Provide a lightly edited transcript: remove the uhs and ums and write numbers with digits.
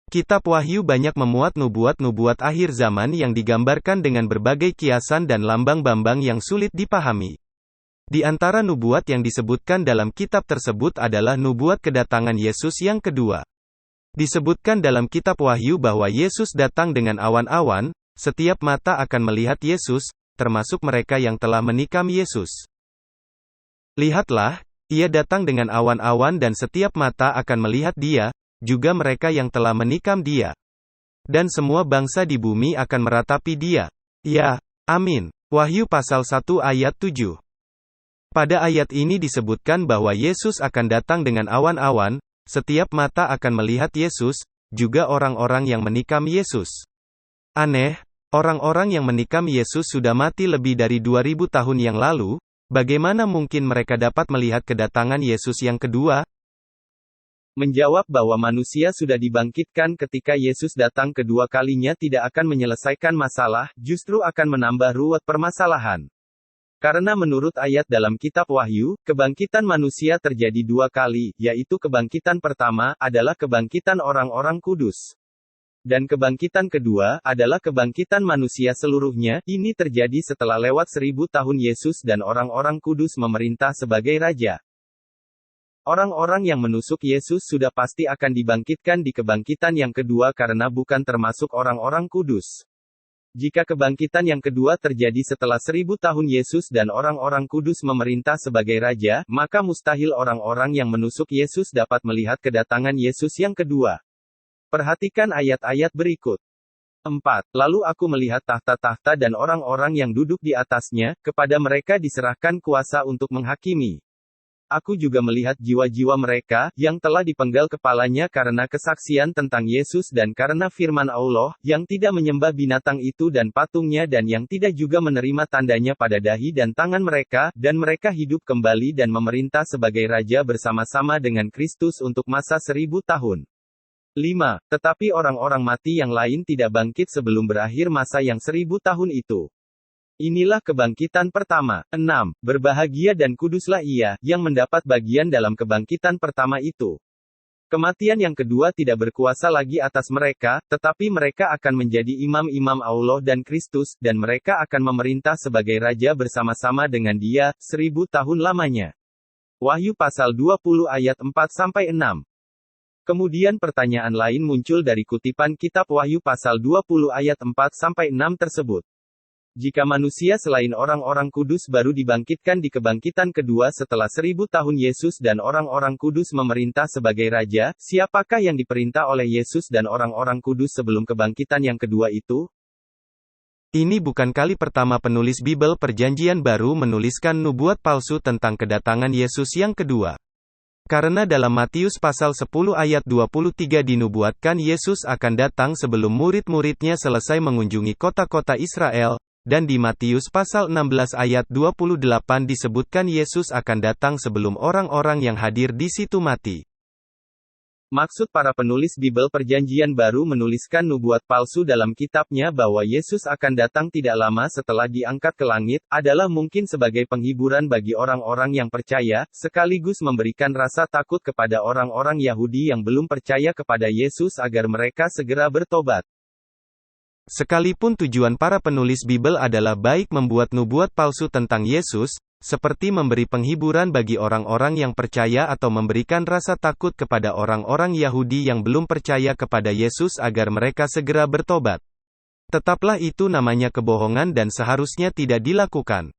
Kitab Wahyu banyak memuat nubuat-nubuat akhir zaman yang digambarkan dengan berbagai kiasan dan lambang-lambang yang sulit dipahami. Di antara nubuat yang disebutkan dalam kitab tersebut adalah nubuat kedatangan Yesus yang kedua. Disebutkan dalam kitab Wahyu bahwa Yesus datang dengan awan-awan, setiap mata akan melihat Yesus, termasuk mereka yang telah menikam Yesus. Lihatlah, ia datang dengan awan-awan dan setiap mata akan melihat dia, juga mereka yang telah menikam dia. Dan semua bangsa di bumi akan meratapi dia. Ya, amin. Wahyu pasal 1 ayat 7. Pada ayat ini disebutkan bahwa Yesus akan datang dengan awan-awan, setiap mata akan melihat Yesus, juga orang-orang yang menikam Yesus. Aneh, orang-orang yang menikam Yesus sudah mati lebih dari 2000 tahun yang lalu, bagaimana mungkin mereka dapat melihat kedatangan Yesus yang kedua? Menjawab bahwa manusia sudah dibangkitkan ketika Yesus datang kedua kalinya tidak akan menyelesaikan masalah, justru akan menambah ruwet permasalahan. Karena menurut ayat dalam kitab Wahyu, kebangkitan manusia terjadi dua kali, yaitu kebangkitan pertama, adalah kebangkitan orang-orang kudus. Dan kebangkitan kedua, adalah kebangkitan manusia seluruhnya, ini terjadi setelah lewat 1000 tahun Yesus dan orang-orang kudus memerintah sebagai Raja. Orang-orang yang menusuk Yesus sudah pasti akan dibangkitkan di kebangkitan yang kedua karena bukan termasuk orang-orang kudus. Jika kebangkitan yang kedua terjadi setelah 1000 tahun Yesus dan orang-orang kudus memerintah sebagai Raja, maka mustahil orang-orang yang menusuk Yesus dapat melihat kedatangan Yesus yang kedua. Perhatikan ayat-ayat berikut. 4. Lalu aku melihat tahta-tahta dan orang-orang yang duduk di atasnya, kepada mereka diserahkan kuasa untuk menghakimi. Aku juga melihat jiwa-jiwa mereka, yang telah dipenggal kepalanya karena kesaksian tentang Yesus dan karena firman Allah, yang tidak menyembah binatang itu dan patungnya dan yang tidak juga menerima tandanya pada dahi dan tangan mereka, dan mereka hidup kembali dan memerintah sebagai Raja bersama-sama dengan Kristus untuk masa 1000 tahun. 5. Tetapi orang-orang mati yang lain tidak bangkit sebelum berakhir masa yang 1000 tahun itu. Inilah kebangkitan pertama. 6. Berbahagia dan kuduslah ia, yang mendapat bagian dalam kebangkitan pertama itu. Kematian yang kedua tidak berkuasa lagi atas mereka, tetapi mereka akan menjadi imam-imam Allah dan Kristus, dan mereka akan memerintah sebagai Raja bersama-sama dengan Dia, 1000 tahun lamanya. Wahyu pasal 20 ayat 4-6. Kemudian pertanyaan lain muncul dari kutipan kitab Wahyu pasal 20 ayat 4-6 tersebut. Jika manusia selain orang-orang kudus baru dibangkitkan di kebangkitan kedua setelah 1000 tahun Yesus dan orang-orang kudus memerintah sebagai Raja, siapakah yang diperintah oleh Yesus dan orang-orang kudus sebelum kebangkitan yang kedua itu? Ini bukan kali pertama penulis Bible Perjanjian Baru menuliskan nubuat palsu tentang kedatangan Yesus yang kedua. Karena dalam Matius pasal 10 ayat 23 dinubuatkan Yesus akan datang sebelum murid-muridnya selesai mengunjungi kota-kota Israel, dan di Matius pasal 16 ayat 28 disebutkan Yesus akan datang sebelum orang-orang yang hadir di situ mati. Maksud para penulis Bible Perjanjian Baru menuliskan nubuat palsu dalam kitabnya bahwa Yesus akan datang tidak lama setelah diangkat ke langit, adalah mungkin sebagai penghiburan bagi orang-orang yang percaya, sekaligus memberikan rasa takut kepada orang-orang Yahudi yang belum percaya kepada Yesus agar mereka segera bertobat. Sekalipun tujuan para penulis Bible adalah baik membuat nubuat palsu tentang Yesus, seperti memberi penghiburan bagi orang-orang yang percaya atau memberikan rasa takut kepada orang-orang Yahudi yang belum percaya kepada Yesus agar mereka segera bertobat. Tetaplah itu namanya kebohongan dan seharusnya tidak dilakukan.